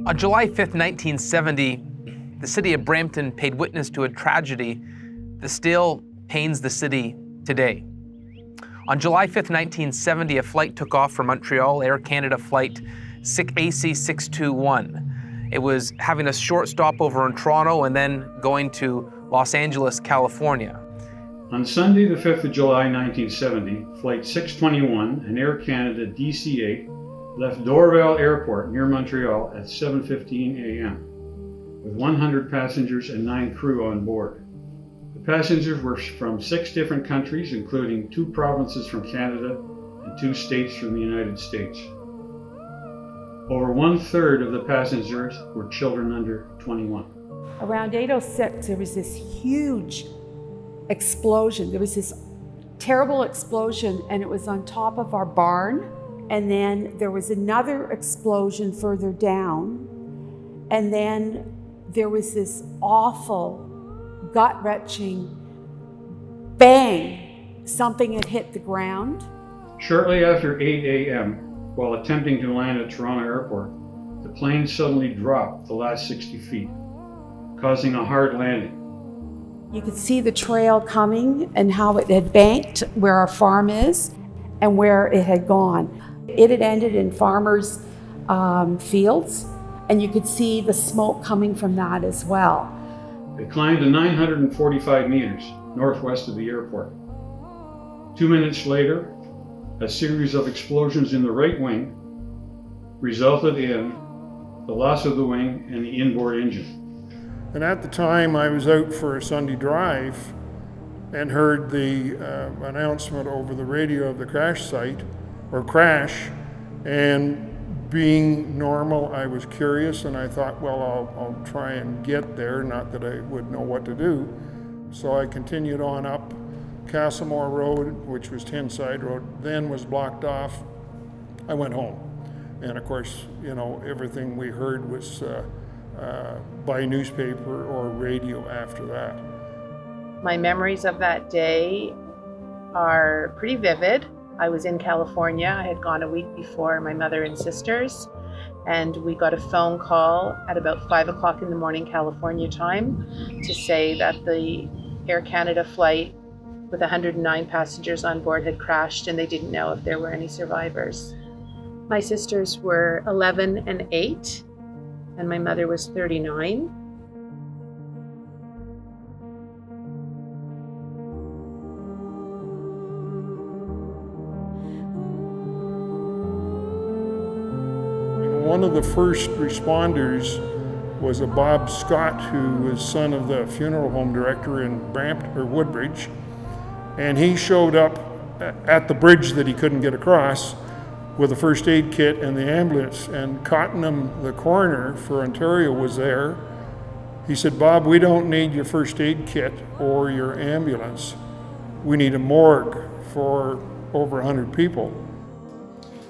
On July 5th, 1970, the city of Brampton paid witness to a tragedy that still pains the city today. On July 5th, 1970, a flight took off from Montreal, Air Canada flight AC621. It was having a short stopover in Toronto and then going to Los Angeles, California. On Sunday, the 5th of July, 1970, Flight 621, an Air Canada DC-8, left Dorval Airport near Montreal at 7:15 a.m. with 100 passengers and 9 crew on board. The passengers were from 6 different countries, including 2 provinces from Canada and 2 states from the United States. Over 1/3 of the passengers were children under 21. Around 8:06, there was this huge explosion. There was this terrible explosion, and it was on top of our barn. And then there was another explosion further down. And then there was this awful, gut-wrenching bang. Something had hit the ground. Shortly after 8 a.m., while attempting to land at Toronto Airport, the plane suddenly dropped the last 60 feet, causing a hard landing. You could see the trail coming and how it had banked where our farm is and where it had gone. It had ended in farmers' fields, and you could see the smoke coming from that as well. It climbed to 945 meters northwest of the airport. 2 minutes later, a series of explosions in the right wing resulted in the loss of the wing and the inboard engine. And at the time, I was out for a Sunday drive and heard the announcement over the radio of the crash, and being normal, I was curious, and I thought, well, I'll try and get there, not that I would know what to do. So I continued on up Castlemore Road, which was Tenside Road, then was blocked off. I went home. And of course, you know, everything we heard was by newspaper or radio after that. My memories of that day are pretty vivid. I was in California. I had gone a week before, my mother and sisters, and we got a phone call at about 5 o'clock in the morning California time to say that the Air Canada flight with 109 passengers on board had crashed, and they didn't know if there were any survivors. My sisters were 11 and 8, and my mother was 39. One of the first responders was a Bob Scott, who was son of the funeral home director in Brampton or Woodbridge, and he showed up at the bridge that he couldn't get across with a first aid kit and the ambulance, and Cottenham, the coroner for Ontario, was there. He said, "Bob, we don't need your first aid kit or your ambulance. We need a morgue for over 100 people."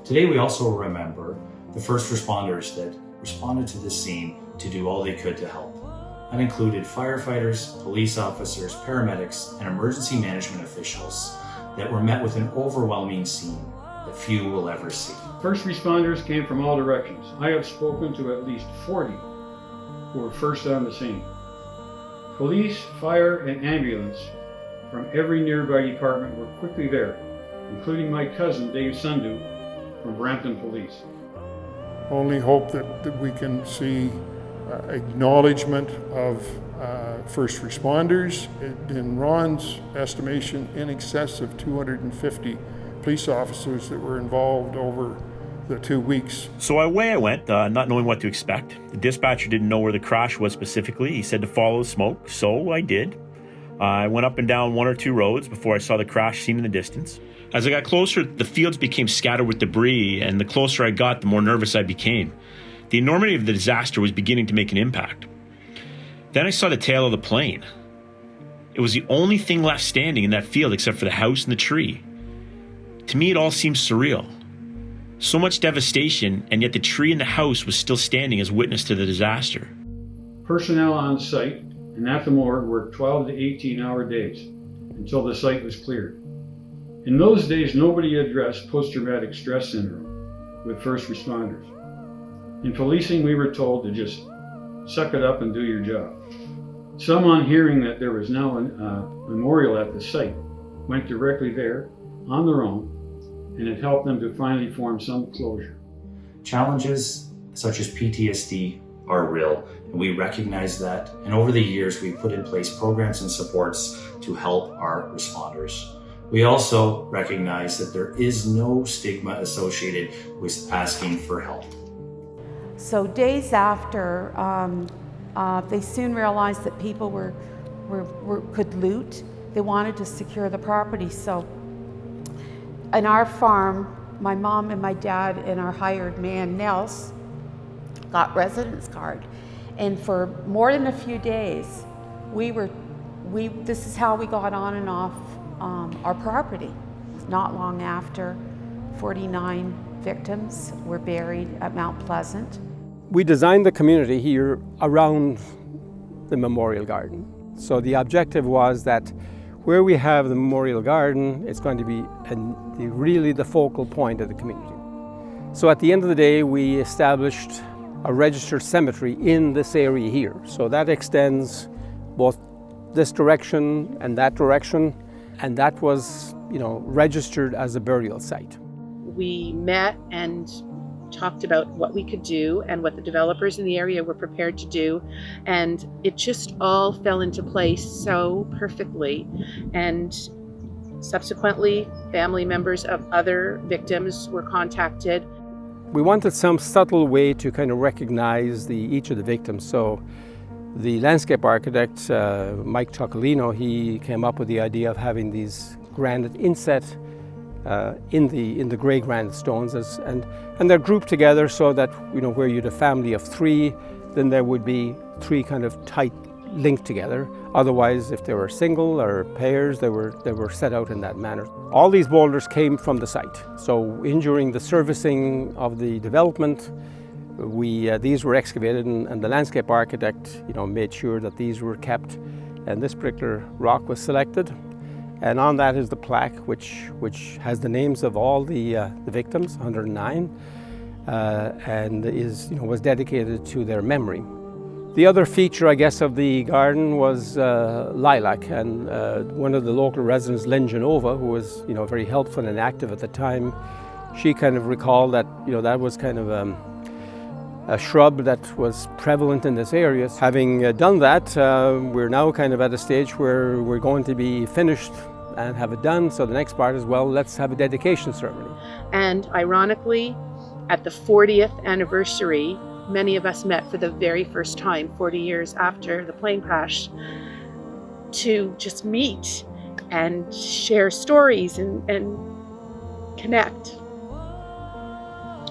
Today we also remember the first responders that responded to the scene to do all they could to help. That included firefighters, police officers, paramedics, and emergency management officials that were met with an overwhelming scene that few will ever see. First responders came from all directions. I have spoken to at least 40 who were first on the scene. Police, fire, and ambulance from every nearby department were quickly there, including my cousin Dave Sundu from Brampton Police. Only hope that we can see acknowledgement of first responders. In Ron's estimation, in excess of 250 police officers that were involved over the 2 weeks. So away I went, not knowing what to expect. The dispatcher didn't know where the crash was specifically. He said to follow the smoke, so I did. I went up and down 1 or 2 roads before I saw the crash seen in the distance. As I got closer, the fields became scattered with debris, and the closer I got, the more nervous I became. The enormity of the disaster was beginning to make an impact. Then I saw the tail of the plane. It was the only thing left standing in that field except for the house and the tree. To me, it all seemed surreal. So much devastation, and yet the tree and the house was still standing as witness to the disaster. Personnel on site and at the morgue worked 12 to 18-hour days until the site was cleared. In those days, nobody addressed post-traumatic stress syndrome with first responders. In policing, we were told to just suck it up and do your job. Some, on hearing that there was now a memorial at the site, went directly there on their own, and it helped them to finally form some closure. Challenges such as PTSD are real, and we recognize that. And over the years, we've put in place programs and supports to help our responders. We also recognize that there is no stigma associated with asking for help. So days after, they soon realized that people could loot. They wanted to secure the property. So in our farm, my mom and my dad and our hired man, Nels, got residence card. And for more than a few days, this is how we got on and off our property. Not long after, 49 victims were buried at Mount Pleasant. We designed the community here around the Memorial Garden. So the objective was that where we have the Memorial Garden, it's going to be really the focal point of the community. So at the end of the day, we established a registered cemetery in this area here. So that extends both this direction and that direction, and that was, registered as a burial site. We met and talked about what we could do and what the developers in the area were prepared to do, and it just all fell into place so perfectly. And subsequently, family members of other victims were contacted. We wanted some subtle way to kind of recognize each of the victims. So the landscape architect, Mike Chocolino, he came up with the idea of having these granite inset in the grey granite stones, and they're grouped together so that where you had a family of 3, then there would be 3 kind of tight linked together. Otherwise, if they were single or pairs, they were set out in that manner. All these boulders came from the site. So during the servicing of the development, these were excavated, and the landscape architect made sure that these were kept, and this particular rock was selected. And on that is the plaque, which has the names of all the victims, 109, and was dedicated to their memory. The other feature, I guess, of the garden was lilac, and one of the local residents, Lynn Genova, who was very helpful and active at the time, she kind of recalled that that was kind of a shrub that was prevalent in this area. Having done that, we're now kind of at a stage where we're going to be finished and have it done. So the next part is, well, let's have a dedication ceremony. And ironically, at the 40th anniversary, many of us met for the very first time, 40 years after the plane crash, to just meet and share stories and connect,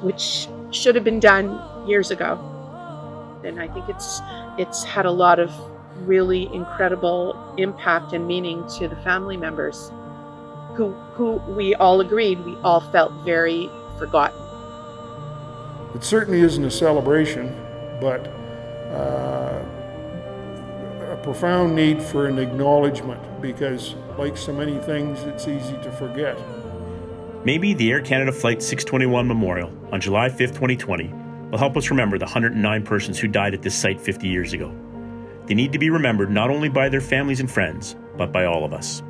which should have been done years ago. And I think it's had a lot of really incredible impact and meaning to the family members who we all agreed, we all felt very forgotten. It certainly isn't a celebration, but a profound need for an acknowledgement, because like so many things, it's easy to forget. Maybe the Air Canada Flight 621 Memorial on July 5th, 2020 will help us remember the 109 persons who died at this site 50 years ago. They need to be remembered not only by their families and friends, but by all of us.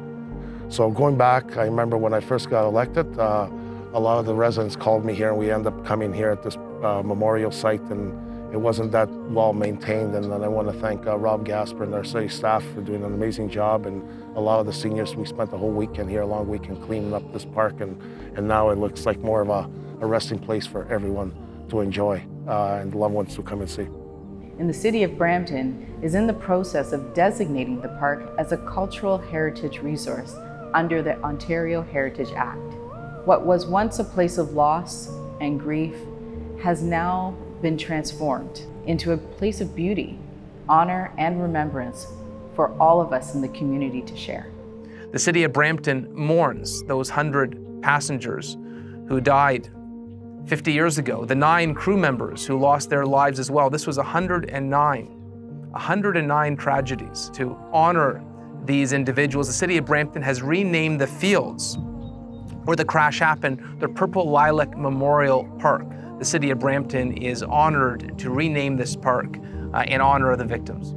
So going back, I remember when I first got elected, a lot of the residents called me here, and we ended up coming here at this memorial site, and it wasn't that well maintained. And then I want to thank Rob Gasper and our city staff for doing an amazing job, and a lot of the seniors. We spent the whole weekend here, a long weekend, cleaning up this park, and now it looks like more of a resting place for everyone to enjoy, and loved ones to come and see. And the City of Brampton is in the process of designating the park as a cultural heritage resource under the Ontario Heritage Act. What was once a place of loss and grief has now been transformed into a place of beauty, honor, and remembrance for all of us in the community to share. The City of Brampton mourns those 100 passengers who died 50 years ago, the 9 crew members who lost their lives as well. This was 109 tragedies. To honor these individuals, the City of Brampton has renamed the fields where the crash happened the Purple Lilac Memorial Park. the city of Brampton is honored to rename this park in honor of the victims.